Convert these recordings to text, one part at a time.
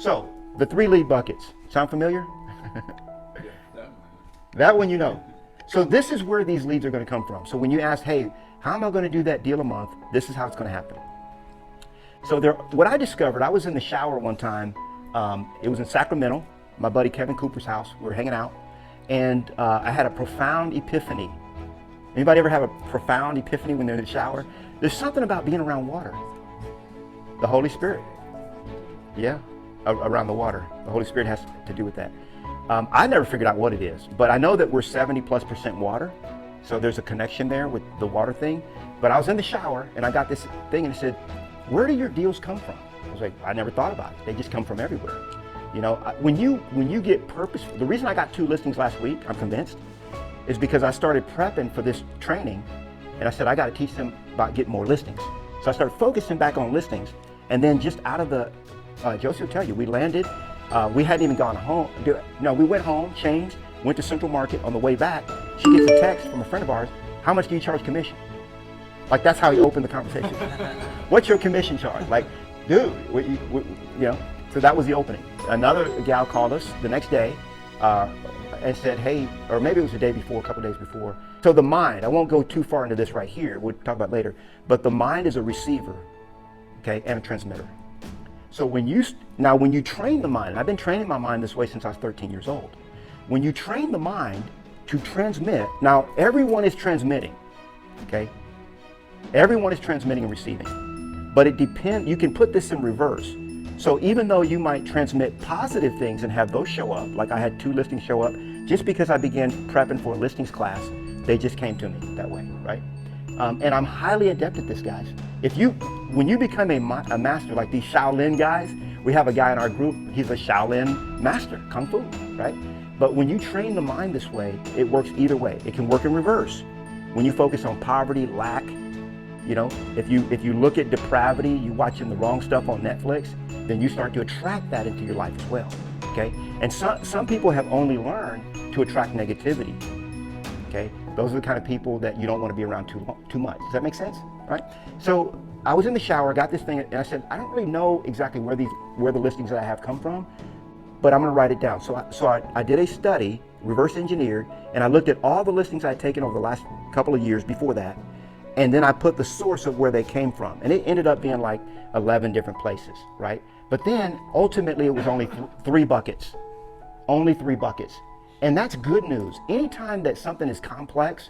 So the 3 lead buckets, sound familiar? Yeah, That one you know. So this is where these leads are going to come from. So when you ask, hey, how am I going to do that deal a month? This is how it's going to happen. So what I discovered, I was in the shower one time. It was in Sacramento, my buddy Kevin Cooper's house. We were hanging out, and I had a profound epiphany. Anybody ever have a profound epiphany when they're in the shower? There's something about being around water. The Holy Spirit. Yeah, around the water. The Holy Spirit has to do with that. I never figured out what it is, but I know that we're 70+% water. So there's a connection there with the water thing. But I was in the shower and I got this thing and it said, where do your deals come from? I was like, I never thought about it. They just come from everywhere. You know, when you get purpose, the reason I got 2 listings last week, I'm convinced, is because I started prepping for this training and I said, I got to teach them about getting more listings. So I started focusing back on listings, and then just out of the, Josie will tell you, we landed, we hadn't even gone home. No, we went home, changed, went to Central Market. On the way back, she gets a text from a friend of ours, how much do you charge commission? Like, that's how he opened the conversation. What's your commission charge? Like, dude, you know, so that was the opening. Another gal called us the next day and said, hey, or maybe it was the day before, a couple days before. So the mind, I won't go too far into this right here, we'll talk about it later, but the mind is a receiver, okay, and a transmitter. So when you train the mind, and I've been training my mind this way since I was 13 years old. When you train the mind to transmit, now everyone is transmitting, okay? Everyone is transmitting and receiving, but it depends, you can put this in reverse. So even though you might transmit positive things and have those show up, like I had 2 listings show up, just because I began prepping for a listings class, they just came to me that way, right? And I'm highly adept at this, guys. When you become a master, like these Shaolin guys, we have a guy in our group, he's a Shaolin master, Kung Fu, right? But when you train the mind this way, it works either way. It can work in reverse. When you focus on poverty, lack, you know, if you look at depravity, you watching the wrong stuff on Netflix, then you start to attract that into your life as well, okay? And some people have only learned to attract negativity, okay? Those are the kind of people that you don't want to be around too much. Does that make sense, right? So I was in the shower, got this thing, and I said, I don't really know exactly where the listings that I have come from, but I'm gonna write it down. So I did a study, reverse engineered, and I looked at all the listings I'd taken over the last couple of years before that, and then I put the source of where they came from. And it ended up being like 11 different places, right? But then ultimately it was only 3 buckets, only 3 buckets. And that's good news. Anytime that something is complex,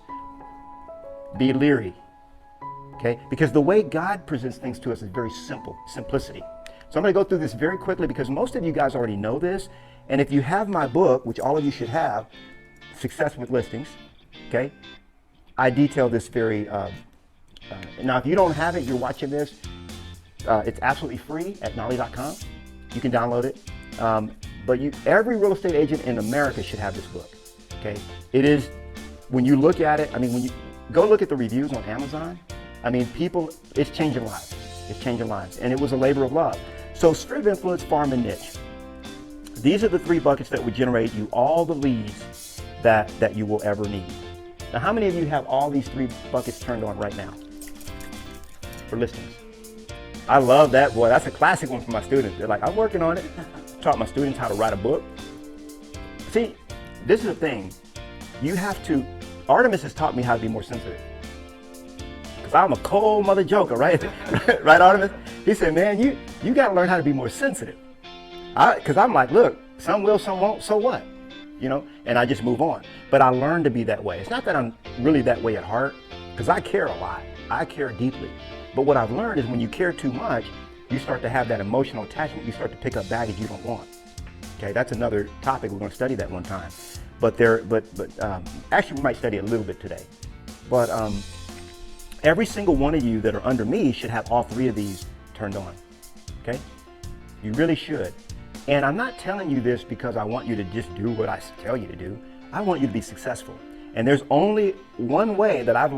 be leery, okay? Because the way God presents things to us is very simple, simplicity. So I'm gonna go through this very quickly because most of you guys already know this. And if you have my book, which all of you should have, Success with Listings, okay? I detail this very, now if you don't have it, you're watching this, it's absolutely free at Knolly.com. You can download it. But every real estate agent in America should have this book, okay? It is, when you look at it, I mean, when you go look at the reviews on Amazon, I mean, people, it's changing lives. It's changing lives. And it was a labor of love. So Sphere of Influence, Farm, and Niche. These are the 3 buckets that would generate you all the leads that you will ever need. Now, how many of you have all these 3 buckets turned on right now for listings? I love that, boy. That's a classic one for my students. They're like, I'm working on it. Taught my students how to write a book. See, this is the thing. You have to, Artemis has taught me how to be more sensitive. Because I'm a cold mother joker, right? Right, Artemis? He said, man, you got to learn how to be more sensitive. Because I'm like, look, some will, some won't, so what? You know, and I just move on. But I learned to be that way. It's not that I'm really that way at heart, because I care a lot. I care deeply. But what I've learned is when you care too much, you start to have that emotional attachment. You start to pick up baggage you don't want. Okay, that's another topic. We're going to study that one time. But actually, we might study it a little bit today. But every single one of you that are under me should have all 3 of these turned on. Okay, you really should. And I'm not telling you this because I want you to just do what I tell you to do. I want you to be successful. And there's only one way that I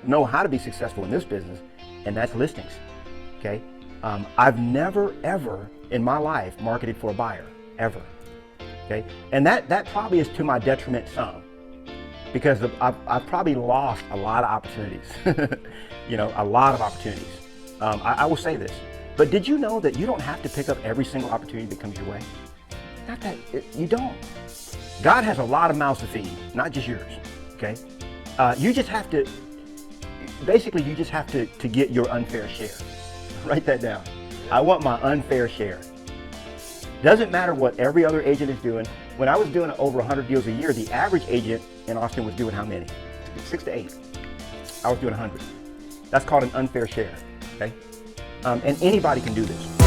know how to be successful in this business, and that's listings. Okay. I've never, ever in my life marketed for a buyer, ever, okay? And that probably is to my detriment some, because I've probably lost a lot of opportunities, you know, a lot of opportunities. I will say this, But did you know that you don't have to pick up every single opportunity that comes your way? Not that, you don't. God has a lot of mouths to feed, not just yours, okay? You just have to, basically you just have to get your unfair share. Write that down. I want my unfair share. Doesn't matter what every other agent is doing. When I was doing over 100 deals a year, the average agent in Austin was doing how many? 6 to 8. I was doing 100. That's called an unfair share, okay? And anybody can do this.